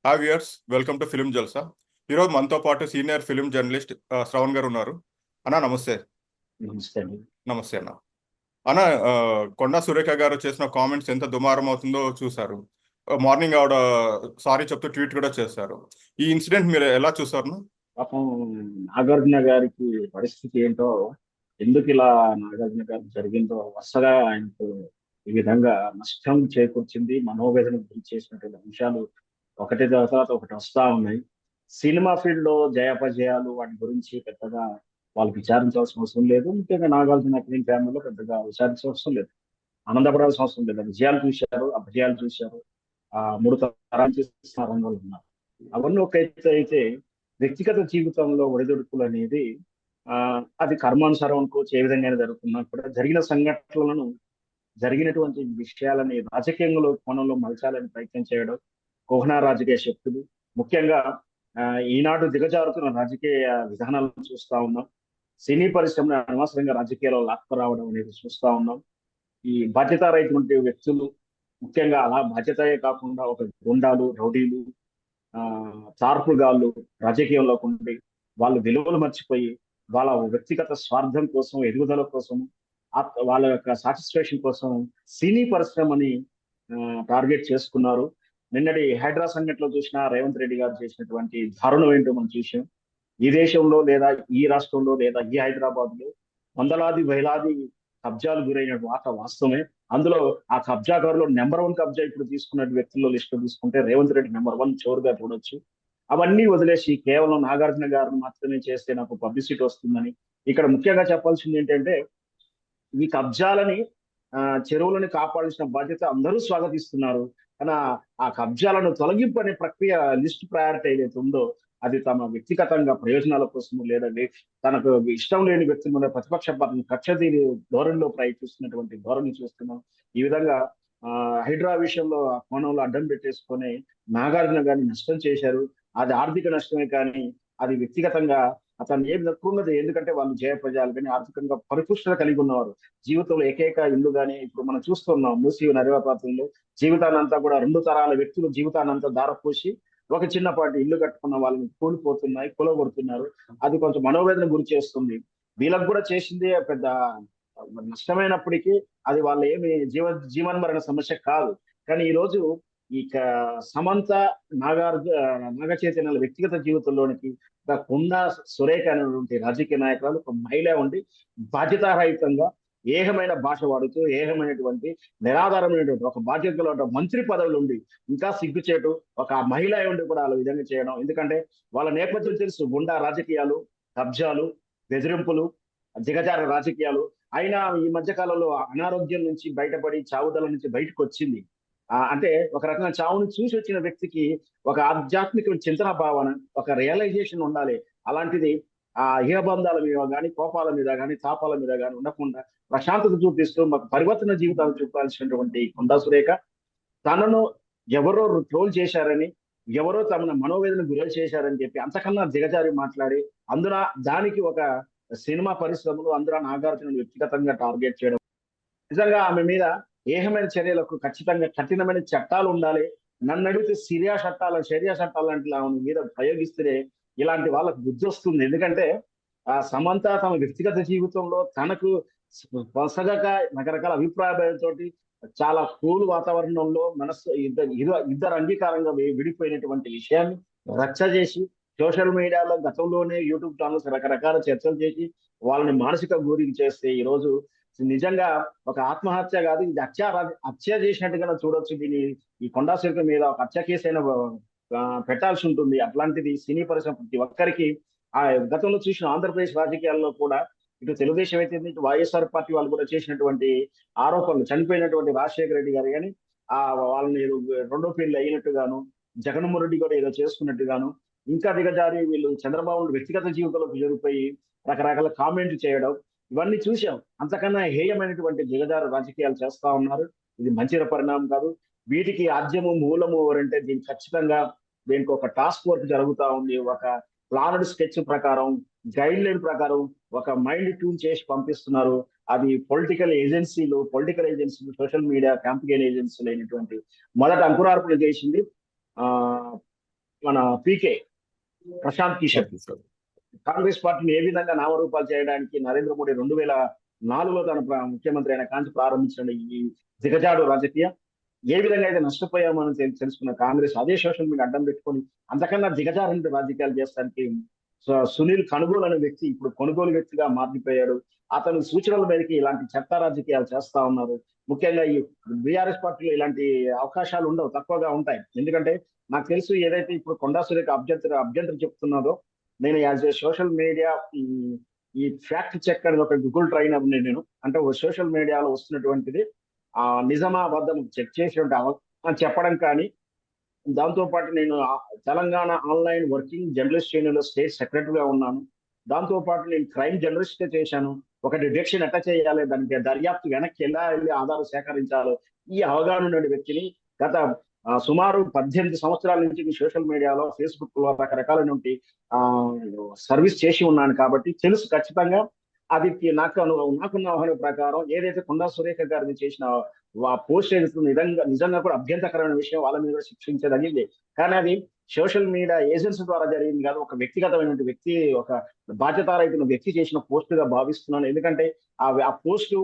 Hi viewers, welcome to film Jalsa. ఈరోజు మనతో పాటు సీనియర్ ఫిలిం జర్నలిస్ట్ శ్రవణ్ గారు ఉన్నారు. అన్న నమస్తే. నమస్తే అండి. నమస్తే అన్న. అన్న, కొండా సురేఖ గారు చేసిన కామెంట్స్ ఎంత దుమారం అవుతుందో చూశారు. మార్నింగ్ ఆవిడ సారీ చెప్తూ ట్వీట్ కూడా చేశారు. ఈ ఇన్సిడెంట్ మీరు ఎలా చూసారు? పాపం నాగార్జున గారికి పరిస్థితి ఏంటో, ఎందుకు ఇలా నాగార్జున గారికి జరిగిందో వరుసగా ఆయనకు ఈ విధంగా నష్టం చేకూర్చింది, మనోవేదనకు గురి చేసినటువంటి అంశాలు ఒకటి తర్వాత ఒకటి వస్తా ఉన్నాయి. సినిమా ఫీల్డ్ లో జయాపజయాలు వాటి గురించి పెద్దగా వాళ్ళు విచారించాల్సిన అవసరం లేదు. ముఖ్యంగా నాగార్జున ఫిలిం ఫ్యామిలీలో పెద్దగా విచారించాల్సిన అవసరం లేదు, ఆనందపడాల్సిన అవసరం లేదు. విజయాలు చూశారు, అపజయాలు చూశారు, మూడు తరాలు చేసిన రంగంలో ఉన్నారు. అవన్నీ ఒక ఎత్తు అయితే, వ్యక్తిగత జీవితంలో ఒడిదుడుకులు అనేది అది కర్మానుసారం అనుకోవచ్చు, ఏ విధంగా జరుగుతున్నా కూడా జరిగిన సంఘటనలను, జరిగినటువంటి విషయాలని రాజకీయంలో కోణంలో మలచాలని ప్రయత్నం చేయడం కోహనా రాజకీయ శక్తులు, ముఖ్యంగా ఈనాడు దిగజారుతున్న రాజకీయ విధానాలను చూస్తా ఉన్నాం. సినీ పరిశ్రమను అనవసరంగా రాజకీయాల్లో లాక్కురావడం అనేది చూస్తా ఉన్నాం. ఈ బాధ్యతారహితటువంటి వ్యక్తులు, ముఖ్యంగా అలా బాధ్యతయే కాకుండా ఒక గుండాలు, రౌడీలు, చార్పుగాళ్ళు రాజకీయంలోకి ఉండి వాళ్ళు విలువలు మర్చిపోయి వాళ్ళ వ్యక్తిగత స్వార్థం కోసం, ఎదుగుదల కోసం, వాళ్ళ యొక్క సాటిస్ఫాక్షన్ కోసం సినీ పరిశ్రమని టార్గెట్ చేసుకున్నారు. నిన్నటి హైడ్రా సంఘటనలో చూసిన రేవంత్ రెడ్డి గారు చేసినటువంటి దారుణం ఏంటో మనం చూసాం. ఈ దేశంలో లేదా ఈ రాష్ట్రంలో లేదా ఈ హైదరాబాద్ లో వందలాది వేలాది కబ్జాలు గురైన వాస్తవమే. అందులో ఆ కబ్జాకారులో నెంబర్ 1 కబ్జా ఇప్పుడు తీసుకున్న వ్యక్తుల్లో లిస్ట్ తీసుకుంటే రేవంత్ రెడ్డి నెంబర్ 1 చోరుగా చూడొచ్చు. అవన్నీ వదిలేసి కేవలం నాగార్జున గారిని మాత్రమే చేస్తే నాకు పబ్లిసిటీ వస్తుందని, ఇక్కడ ముఖ్యంగా చెప్పాల్సింది ఏంటంటే, ఈ కబ్జాలని చెరువులను కాపాడాల్సిన బాధ్యత అందరూ స్వాగతిస్తున్నారు. కానీ ఆ కబ్జాలను తొలగింపు అనే ప్రక్రియ లిస్ట్ ప్రయారిటీ ఏదైతే ఉందో, అది తమ వ్యక్తిగతంగా ప్రయోజనాల కోసం లేదా తనకు ఇష్టం లేని వ్యక్తుల మీద ప్రతిపక్ష పార్టీని కక్ష తీరి ధోరణిలో ప్రయత్నిస్తున్నటువంటి ధోరణి చూస్తున్నాం. ఈ విధంగా హైడ్రా విషయంలో ఆ కోణంలో అడ్డం పెట్టేసుకొని నాగార్జున గారిని నష్టం చేశారు. అది ఆర్థిక నష్టమే కానీ అది వ్యక్తిగతంగా అతను ఏం ఉన్నది. ఎందుకంటే వాళ్ళు జయప్రజాలు కానీ ఆర్థికంగా పరిపుష్టత కలిగి ఉన్నవారు. జీవితంలో ఏకైక ఇల్లు కానీ ఇప్పుడు మనం చూస్తున్నాం మూసీ నర్వాపాతంలో జీవితాన్నంతా కూడా 2 తరాల వ్యక్తులు జీవితాన్నంతా దారపోసి ఒక చిన్నపాటి ఇల్లు కట్టుకున్న వాళ్ళని కూలిపోతున్నాయి, కూలగొడుతున్నారు. అది కొంచెం మనోవేదన గురి చేస్తుంది. వీళ్ళకు కూడా చేసింది పెద్ద నష్టమైనప్పటికీ అది వాళ్ళ ఏమి జీవన్మరణ సమస్య కాదు. కానీ ఈ రోజు ఈ సమంత, నాగ చైతన్యాల వ్యక్తిగత జీవితంలోనికి కొండా సురేఖ అనేటువంటి రాజకీయ నాయకురాలు ఒక మహిళ ఉండి బాధ్యతారహితంగా ఏహమైన భాష వాడుతూ ఏహమైనటువంటి నిరాధారమైనటువంటి ఒక బాధ్యతలో మంత్రి పదవులు ఉండి ఇంకా సిగ్గుచేటు ఒక మహిళ ఉండి కూడా అలా విధంగా చేయడం. ఎందుకంటే వాళ్ళ నేపథ్యం తెలుసు, గుండా రాజకీయాలు, కబ్జాలు, బెదిరింపులు, దిగజార రాజకీయాలు. అయినా ఈ మధ్య కాలంలో అనారోగ్యం నుంచి బయటపడి చావుదల నుంచి బయటకు వచ్చింది. అంటే ఒక రకంగా చావును చూసి వచ్చిన వ్యక్తికి ఒక ఆధ్యాత్మిక చింతన భావన, ఒక రియలైజేషన్ ఉండాలి. అలాంటిది ఇహబంధాల మీద కానీ, కోపాల మీద కానీ, తాపాల మీద కానీ ఉండకుండా ప్రశాంతత చూపిస్తూ మాకు పరివర్తన జీవితాలు చూపాల్సినటువంటి కొండా సురేఖ తనను ఎవరో ట్రోల్ చేశారని, ఎవరో తమను మనోవేదన గురి చేశారని చెప్పి అంతకన్నా దిగజారి మాట్లాడి అందున దానికి ఒక సినిమా పరిశ్రమలు అందులో నాగార్జున వ్యక్తిగతంగా టార్గెట్ చేయడం, నిజంగా ఆమె మీద ఏహమైన చర్యలకు ఖచ్చితంగా కఠినమైన చట్టాలు ఉండాలి. నన్ను అడిగితే షరియా చట్టాలు లాంటి ఆమె మీద ప్రయోగిస్తే ఇలాంటి వాళ్ళకు బుద్ధి వస్తుంది. ఎందుకంటే సమంత తమ వ్యక్తిగత జీవితంలో తనకు పొసగక రకరకాల అభిప్రాయాలతో చాలా కూల్ వాతావరణంలో ఇద్దరు అంగీకారంగా విడిపోయినటువంటి విషయాన్ని రచ్చ చేసి సోషల్ మీడియాలో గతంలోనే యూట్యూబ్ ఛానల్స్ రకరకాల చర్చలు చేసి వాళ్ళని మానసిక గురికి చేస్తే ఈ రోజు నిజంగా ఒక ఆత్మహత్య కాదు, ఇది హత్య చేసినట్టుగా చూడొచ్చు. దీన్ని ఈ కొండా సురేఖ మీద ఒక హత్య కేసు అయినా పెట్టాల్సి ఉంటుంది. అట్లాంటిది సినీ పరిశ్రమ ప్రతి ఒక్కరికి గతంలో చూసిన ఆంధ్రప్రదేశ్ రాజకీయాల్లో కూడా ఇటు తెలుగుదేశం అయితే ఇటు వైఎస్ఆర్ పార్టీ వాళ్ళు కూడా చేసినటువంటి ఆరోపణలు, చనిపోయినటువంటి రాజశేఖర రెడ్డి గారు కానీ వాళ్ళని రెండో పెళ్లి అయినట్టుగాను, జగన్మోహన్ రెడ్డి కూడా ఏదో చేసుకున్నట్టుగాను, ఇంకా దిగజారి వీళ్ళు చంద్రబాబు వ్యక్తిగత జీవితంలోకి జరిగిపోయి రకరకాల కామెంట్లు చేయడం, ఇవన్నీ చూసాం. అంతకన్నా హేయమైనటువంటి దిగజారు రాజకీయాలు చేస్తా ఉన్నారు. ఇది మంచి పరిణామం కాదు. వీటికి ఆద్యము మూలము ఎవరంటే దీనికి ఖచ్చితంగా దీనికి ఒక టాస్క్ వర్క్ జరుగుతా ఉంది. ఒక ప్లానడ్ స్కెచ్ ప్రకారం, గైడ్ లైన్ ప్రకారం ఒక మైండ్ ట్యూన్ చేసి పంపిస్తున్నారు. అది పొలిటికల్ ఏజెన్సీలు, సోషల్ మీడియా క్యాంపెయిన్ ఏజెన్సీలు అయినటువంటి మొదట అంకురార్పణ చేసింది మన పీకే ప్రశాంత్ కిషోర్ కాంగ్రెస్ పార్టీని ఏ విధంగా నామరూపాలు చేయడానికి నరేంద్ర మోడీ 2004లో తన ముఖ్యమంత్రి అయిన కాంచి ప్రారంభించిన ఈ దిగజాడు రాజకీయం ఏ విధంగా అయితే నష్టపోయామని తెలుసుకున్న కాంగ్రెస్ అదే సోషల్ మీడియా అడ్డం పెట్టుకొని అంతకన్నా దిగజారంటే రాజకీయాలు చేస్తానికి సునీల్ కనుగోలు అనే వ్యక్తి ఇప్పుడు కొనుగోలు వ్యక్తిగా మారిపోయాడు. అతను సూచనల మేరకు ఇలాంటి చట్ట రాజకీయాలు చేస్తా ఉన్నారు. ముఖ్యంగా ఈ బీఆర్ఎస్ పార్టీలో ఇలాంటి అవకాశాలు ఉండవు, తక్కువగా ఉంటాయి. ఎందుకంటే నాకు తెలుసు ఏదైతే ఇప్పుడు కొండా సురేఖ అభ్యంతరం చెప్తున్నదో, నేను యాజ్ ఏ సోషల్ మీడియా ఈ ఫ్యాక్ట్ చెక్ అనేది ఒక గూగుల్ ట్రైనర్ నేను, అంటే సోషల్ మీడియాలో వస్తున్నటువంటిది నిజమా అబద్ధం చెక్ చేసి అని చెప్పడం కానీ, దాంతో పాటు నేను తెలంగాణ ఆన్లైన్ వర్కింగ్ జర్నలిస్ట్ యూనియన్లో స్టేట్ సెక్రటరీగా ఉన్నాను. దాంతో పాటు నేను క్రైమ్ జర్నలిస్ట్ చేశాను. ఒక డిటెక్షన్ ఎట్లా చేయాలి, దానికి దర్యాప్తు వెనక్కి ఎలా వెళ్ళి ఆధారాలు సేకరించాలో ఈ అవగాహన ఉన్న వ్యక్తిని గత సుమారు 18 సంవత్సరాల నుంచి సోషల్ మీడియాలో ఫేస్బుక్ లో రకరకాల నుండి సర్వీస్ చేసి ఉన్నాను కాబట్టి తెలుసు ఖచ్చితంగా. అది నాకున్న అవగాహన ప్రకారం ఏదైతే కొండా సురేఖ గారిని చేసిన పోస్ట్ నిజంగా కూడా అభ్యంతరకరమైన విషయం, వాళ్ళ మీద శిక్షించదగింది. కానీ అది సోషల్ మీడియా ఏజెన్సీ ద్వారా జరిగింది కాదు, ఒక వ్యక్తిగతమైన వ్యక్తి, ఒక బాధ్యతారహిత వ్యక్తి చేసిన పోస్ట్ గా భావిస్తున్నాను. ఎందుకంటే ఆ పోస్టు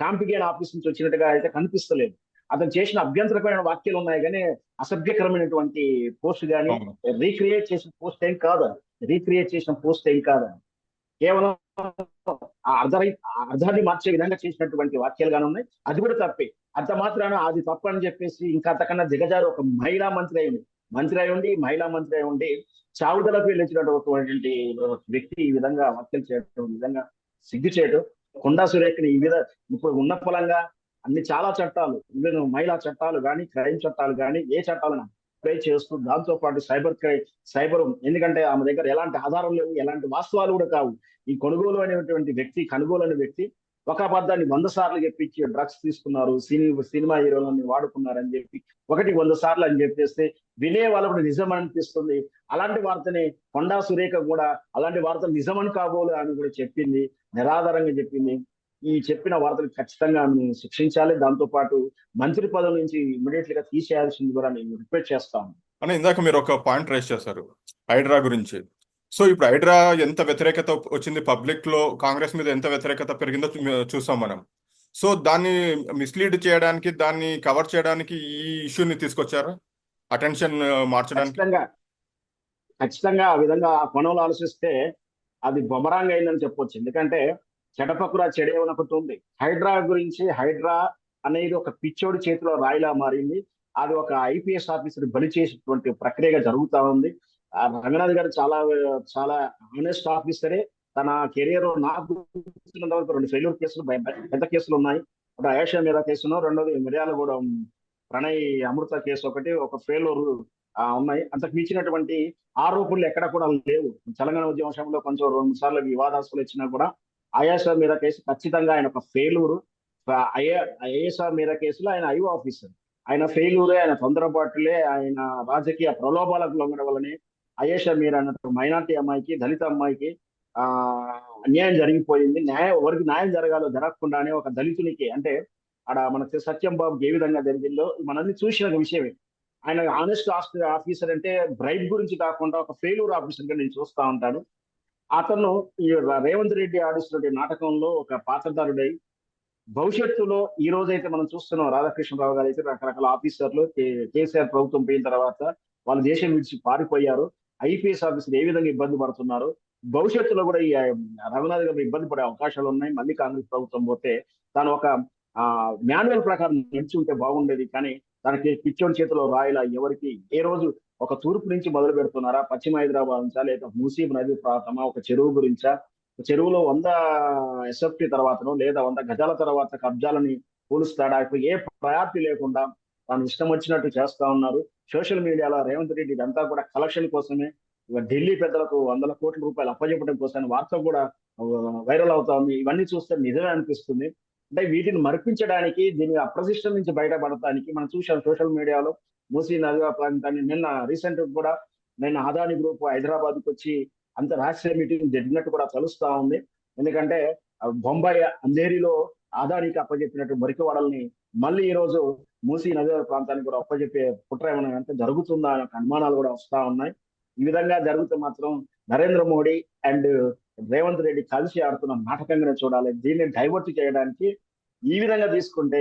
కాంపిగేన్ ఆఫీస్ నుంచి వచ్చినట్టుగా అయితే కనిపిస్తలేదు. అతను చేసిన అభ్యంతరకరమైన వాక్యాలు ఉన్నాయి కానీ అసభ్యకరమైనటువంటి పోస్ట్ కానీ రీక్రియేట్ చేసిన పోస్ట్ ఏం కాదని కేవలం అర్థాన్ని మార్చే విధంగా చేసినటువంటి వాక్యాలు కానీ ఉన్నాయి. అది కూడా తప్పే. అంత మాత్రాన అది తప్పు అని చెప్పేసి ఇంకా అంతకన్నా దిగజారు ఒక మహిళా మంత్రి అయి ఉండి చావుదలకు వెళ్ళినటువంటి వ్యక్తి ఈ విధంగా వ్యాఖ్యలు చేయడం నిజంగా సిగ్గు చేయడం. కొండా సురేఖని ఈ విధంగా ఇప్పుడు ఉన్న ఫలంగా అన్ని చాలా చట్టాలు, ఈవెన్ మహిళా చట్టాలు కానీ, క్రైమ్ చట్టాలు కానీ, ఏ చట్టాలను అప్లై చేస్తూ దాంతో పాటు సైబర్ ఎందుకంటే ఆమె దగ్గర ఎలాంటి ఆధారం లేవు, ఎలాంటి వాస్తవాలు కూడా కావు. ఈ కనుగోలు అనే వ్యక్తి ఒక అబద్ధాన్ని 100 సార్లు చెప్పించి డ్రగ్స్ తీసుకున్నారు, సినిమా హీరోలని వాడుకున్నారని చెప్పి 100 సార్లు అని చెప్పేస్తే వినే వాళ్ళకు నిజం అనిపిస్తుంది. అలాంటి వార్తని కొండా సురేఖ కూడా అలాంటి వార్తలు నిజమని కాబోలు అని కూడా చెప్పింది, నిరాధారంగా చెప్పింది. ఈ చెప్పిన వార్తలు ఖచ్చితంగా శిక్షించాలి. దాంతో పాటు మంత్రి పదవి నుంచి ఇమీడియట్ గా తీసేయాల్సింది కూడా నేను రిక్వెస్ట్ చేస్తాను. అని ఇందాక మీరు ఒక పాయింట్ రైజ్ చేశారు హైడ్రా గురించి. సో ఇప్పుడు హైడ్రా ఎంత వ్యతిరేకత వచ్చింది పబ్లిక్ లో, కాంగ్రెస్ మీద ఎంత వ్యతిరేకత పెరిగిందో చూసాం మనం. సో దాన్ని మిస్లీడ్ చేయడానికి, దాన్ని కవర్ చేయడానికి ఈ ఇష్యూని తీసుకొచ్చారు, అటెన్షన్ మార్చడానికి. ఖచ్చితంగా ఆ విధంగా ఆ కోణంలో ఆలోచిస్తే అది బొమరాంగ్ అయిందని చెప్పొచ్చు. ఎందుకంటే చెడపకురా చెడేవనొకటి హైడ్రా అనేది ఒక పిచ్చోడి చేతిలో రాయిలా మారింది. అది ఒక ఐపీఎస్ ఆఫీసర్ బలి చేసేటువంటి ప్రక్రియగా జరుగుతా ఉంది. రంగనాథ్ గారు చాలా ఆనెస్ట్ ఆఫీసరే. తన కెరియర్ నాకు 2 ఫెయిల్యూర్ కేసులు, పెద్ద కేసులు ఉన్నాయి. ఒక ఆయేషా మీద కేసును, రెండోది మిర్యాలగూడెం ప్రణయ్ అమృత కేసు ఒక ఫెయిల్యూర్ ఉన్నాయి. అంతకు మించినటువంటి ఆరోపణలు ఎక్కడ కూడా లేవు. తెలంగాణ ఉద్యమంలో కొంచెం 2 సార్లు వివాదాస్పదలు ఇచ్చినా కూడా ఆయేషా మీద కేసు ఖచ్చితంగా ఆయన ఒక ఫెయిల్యూర్. ఆయేషా మీద కేసులో ఆయన ఐఓ ఆఫీసర్, ఆయన ఫెయిల్యూరే, ఆయన తొందరపాటులే, ఆయన రాజకీయ ప్రలోభాలకు లొంగడం వల్లనే ఆయేషా మీరా అన్నట్టు మైనార్టీ అమ్మాయికి, దళిత అమ్మాయికి అన్యాయం జరిగిపోయింది. ఎవరికి న్యాయం జరగకుండానే ఒక దళితునికి, అంటే ఆడ మనకి సత్యం బాబుకి ఏ విధంగా జరిగిందో మనల్ని చూసిన విషయమే. ఆయన ఆనెస్ట్ ఆఫీసర్ అంటే బ్రైబ్ గురించి కాకుండా ఒక ఫెయిల్యూర్ ఆఫీసర్ గా నేను చూస్తా ఉంటాను. అతను ఈ రేవంత్ రెడ్డి ఆడిస్తున్న నాటకంలో ఒక పాత్రధారుడై భవిష్యత్తులో ఈ రోజైతే మనం చూస్తున్నాం, రాధాకృష్ణరావు గారు అయితే రకరకాల ఆఫీసర్లు కేసీఆర్ ప్రభుత్వం పోయిన తర్వాత వాళ్ళు దేశం విడిచి పారిపోయారు. ఐపీఎస్ ఆఫీసర్ ఏ విధంగా ఇబ్బంది పడుతున్నారు, భవిష్యత్తులో కూడా ఈ రఘునాథ్ గారు ఇబ్బంది పడే అవకాశాలు ఉన్నాయి. మళ్ళీ కాంగ్రెస్ ప్రభుత్వం పోతే తాను ఒక మాన్యువల్ ప్రకారం నడిచి ఉంటే బాగుండేది. కానీ తనకి పిచ్చోడి చేతిలో రాయిలా ఎవరికి ఏ రోజు ఒక తూర్పు నుంచి మొదలు పెడుతున్నారా, పశ్చిమ హైదరాబాద్ నుంచా, లేదా ముసీబ్ నది ప్రాంతమా, ఒక చెరువు గురించా, చెరువులో 100 ఎస్ఎఫ్టీ తర్వాతనో లేదా 100 గజాల తర్వాత కబ్జాలని కూలుస్తాడా, ఇప్పుడు ఏ ప్రయారిటీ లేకుండా తాను ఇష్టం వచ్చినట్టు చేస్తా ఉన్నారు. సోషల్ మీడియాలో రేవంత్ రెడ్డి ఇదంతా కూడా కలెక్షన్ కోసమే, ఢిల్లీ పెద్దలకు 100 కోట్ల రూపాయలు అప్పచెప్పడం కోసం వార్త కూడా వైరల్ అవుతా ఉంది. ఇవన్నీ చూస్తే నిజమే అనిపిస్తుంది. అంటే వీటిని మరిపించడానికి, దీని అప్రతిష్ట నుంచి బయటపడటానికి మనం చూసాం సోషల్ మీడియాలో మూసీ నది ప్రాంతాన్ని. రీసెంట్ కూడా అదాని గ్రూప్ హైదరాబాద్కి వచ్చి అంత రహస్య మీటింగ్ జరిగినట్టు కూడా తెలుస్తా ఉంది. ఎందుకంటే బొంబాయి అంధేరిలో అదానికి అప్పచెప్పినట్టు మురికివాడల్ని మళ్ళీ ఈ రోజు మూసీ నది ప్రాంతానికి కూడా ఒప్పజెప్పే కుట్ర ఏమైనా అంటే జరుగుతుందా అనే ఒక అనుమానాలు కూడా వస్తా ఉన్నాయి. ఈ విధంగా జరిగితే మాత్రం నరేంద్ర మోడీ అండ్ రేవంత్ రెడ్డి కలిసి ఆడుతున్న నాటకంగానే చూడాలి. దీన్ని డైవర్ట్ చేయడానికి ఈ విధంగా తీసుకుంటే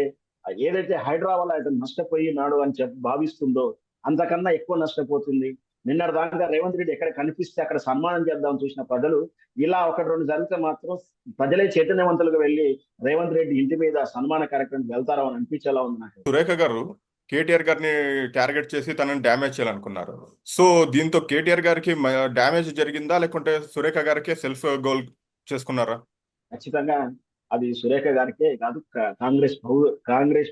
ఏదైతే హైదరాబాద్ అతను నష్టపోయినాడు అని చెప్పి భావిస్తుందో అంతకన్నా ఎక్కువ నష్టపోతుంది. నిన్నటి దాకా రేవంత్ రెడ్డి ఎక్కడ కనిపిస్తే అక్కడ సన్మానం చేద్దామని చూసిన ప్రజలు ఇలా ఒకటి రెండు జరిగితే మాత్రం ప్రజలే చైతన్యవంతులుగా వెళ్ళి రేవంత్ రెడ్డి ఇంటి మీద సన్మాన కార్యక్రమం వెళ్తారో అని అనిపించేలా ఉంది నాకు. సురేఖ గారు కేటీఆర్ గారిని టార్గెట్ చేసి తనని డ్యామేజ్ చేయాలనుకున్నారు. సో దీంతో కేటీఆర్ గారికి డ్యామేజ్ జరిగిందా, లేకుంటే సురేఖ గారికి సెల్ఫ్ గోల్ చేసుకున్నారా? ఖచ్చితంగా అది సురేఖ గారికే కాదు, కాంగ్రెస్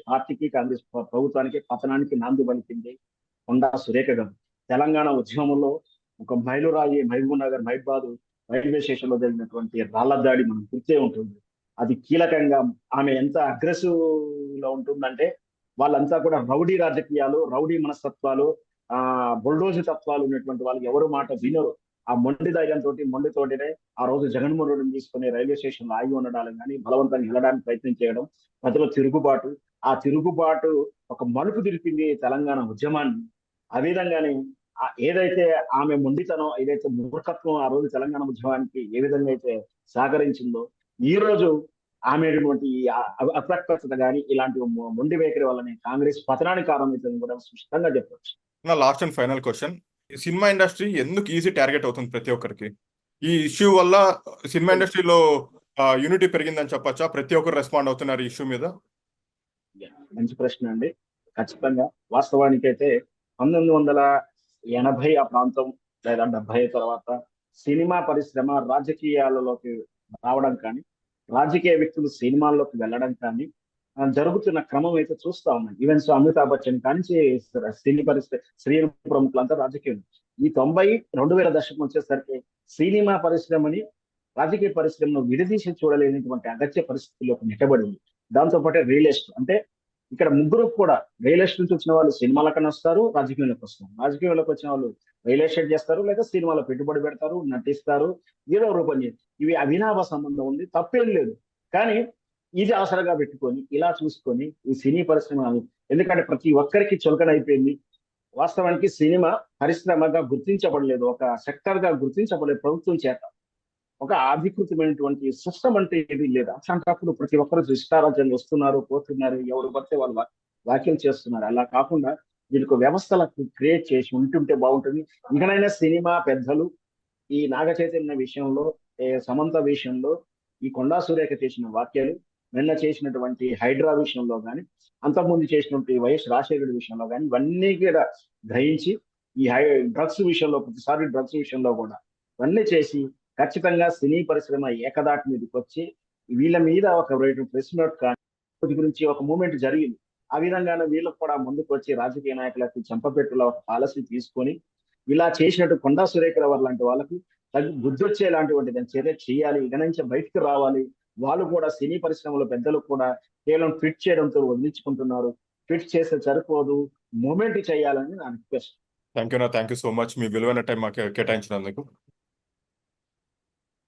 పార్టీకి, కాంగ్రెస్ ప్రభుత్వానికి పతనానికి నాంది పలికింది కొండా సురేఖ గారు. తెలంగాణ ఉద్యమంలో ఒక మైలురాయి మహబూబ్ నగర్ మహిబాద్ రైల్వే స్టేషన్ లో జరిగినటువంటి రాళ్ల దాడి మనం గుర్తే ఉంటుంది. అది కీలకంగా ఆమె ఎంత అగ్రెసివ్ లో ఉంటుందంటే వాళ్ళంతా కూడా రౌడీ రాజకీయాలు, రౌడీ మనస్తత్వాలు, బుల్డోజు తత్వాలు ఉన్నటువంటి వాళ్ళకి ఎవరు మాట వినరు. ఆ మొండి ధైర్యంతో మొండితోటినే ఆ రోజు జగన్మోహన్ రెడ్డిని తీసుకుని రైల్వే స్టేషన్ లో ఆగి ఉండడాలు కానీ బలవంతంగా వెళ్ళడానికి ప్రయత్నం చేయడం, ప్రజల తిరుగుబాటు, ఆ తిరుగుబాటు ఒక మలుపు తిరిపింది తెలంగాణ ఉద్యమాన్ని. ఆ విధంగానే ఏదైతే ఆమె మొండితనం, ఏదైతే మూర్ఖత్వం ఆ రోజు తెలంగాణ ఉద్యమానికి ఏ విధంగా అయితే సహకరించిందో, ఈ రోజు ఆమె అప్రకృతత కానీ ఇలాంటి మొండి వైఖరి వల్లనే కాంగ్రెస్ పతనానికి కారణమవుతుందని కూడా స్పష్టంగా చెప్పవచ్చు. నా last and final question, cinema industry ఎందుకు ఈజీ టార్గెట్ అవుతుంది ప్రతి ఒక్కరికి? ఈ ఇష్యూ వల్ల సినిమా ఇండస్ట్రీలో యూనిటీ పెరిగిందని చెప్పొచ్చా? ప్రతి ఒక్కరు రెస్పాండ్ అవుతున్నారు ఈ ఇష్యూ మీద. మంచి ప్రశ్న అండి. ఖచ్చితంగా వాస్తవానికి అయితే 1980 ఆ ప్రాంతం లేదా 70 తర్వాత సినిమా పరిశ్రమ రాజకీయాలలోకి రావడం కానీ, రాజకీయ వ్యక్తులు సినిమాల్లోకి వెళ్ళడం కానీ జరుగుతున్న క్రమం అయితే చూస్తా ఉన్నాం. ఈవెన్ అమితాబ్ బచ్చన్ కానీ సినీ పరిశ్రమ శ్రీను ప్రముఖులంతా రాజకీయం. ఈ 2000 దశకం వచ్చేసరికి సినిమా పరిశ్రమని రాజకీయ పరిశ్రమను విడదీసి చూడలేనటువంటి అగత్య పరిస్థితుల్లోకి నెట్టబడింది. దాంతో పాటే రియల్ ఎస్టేట్ అంటే ఇక్కడ ముగ్గురు కూడా రియల్ ఎస్టేట్ నుంచి వచ్చిన వాళ్ళు సినిమాలకన్నా వస్తారు, రాజకీయంలోకి వస్తారు. రాజకీయంలోకి వచ్చిన వాళ్ళు రియల్ ఎస్టేట్ చేస్తారు, లేదా సినిమాలో పెట్టుబడి పెడతారు, నటిస్తారు, ఏదో రూపం చేస్తారు. ఇవి అవినాభ సంబంధం ఉంది, తప్పేం లేదు. కానీ ఇది ఆసరగా పెట్టుకొని ఇలా చూసుకొని ఈ సినీ పరిశ్రమ, ఎందుకంటే ప్రతి ఒక్కరికి చులకన అయిపోయింది. వాస్తవానికి సినిమా పరిశ్రమగా గుర్తించబడలేదు, ఒక సెక్టర్ గా గుర్తించబడలేదు ప్రభుత్వం చేత. ఒక అధికృతమైనటువంటి సిస్టమ్ అంటే ఏది లేదు. అట్లాంటప్పుడు ప్రతి ఒక్కరు ఇష్టారాజ్యాలు వస్తున్నారు, పోతున్నారు, ఎవరు పడితే వాళ్ళు వ్యాఖ్యలు చేస్తున్నారు. అలా కాకుండా వీళ్ళకి వ్యవస్థలకు క్రియేట్ చేసి ఉంటుంటే బాగుంటుంది. ఇకనైనా సినిమా పెద్దలు ఈ నాగ చైతన్య విషయంలో, సమంత విషయంలో, ఈ కొండా సురేఖ చేసిన వ్యాఖ్యలు, నిన్న చేసినటువంటి హైడ్రా విషయంలో కానీ, అంతకుముందు చేసినటువంటి వైఎస్ రాజశేఖర విషయంలో కానీ, ఇవన్నీ కూడా గ్రహించి ఈ డ్రగ్స్ విషయంలో, ప్రతిసారి డ్రగ్స్ విషయంలో కూడా ఇవన్నీ చేసి ఖచ్చితంగా సినీ పరిశ్రమ ఏకదాటి మీదకి వచ్చి వీళ్ళ మీద ఒక ప్రెస్ నోట్ కానీ గురించి ఒక మూమెంట్ జరిగింది. ఆ విధంగానే వీళ్ళకు కూడా ముందుకు వచ్చి రాజకీయ నాయకులకి చెంపపెట్టులో ఒక పాలసీ తీసుకొని ఇలా చేసినట్టు కొండా సురేఖ లాంటి వాళ్ళకి బుద్ధి వచ్చేలాంటివంటి చర్య చేయాలి. ఇక నుంచి బయటకు రావాలి. వాళ్ళు కూడా సినీ పరిశ్రమలో పెద్దలు కూడా కేవలం ట్వీట్ చేయడంతో వదిలించుకుంటున్నారు. ట్వీట్ చేస్తే సరిపోదు, మూమెంట్ చేయాలని నా request. Thank you so much మీ విలువైన టైం మాకు కేటాయించినందుకు.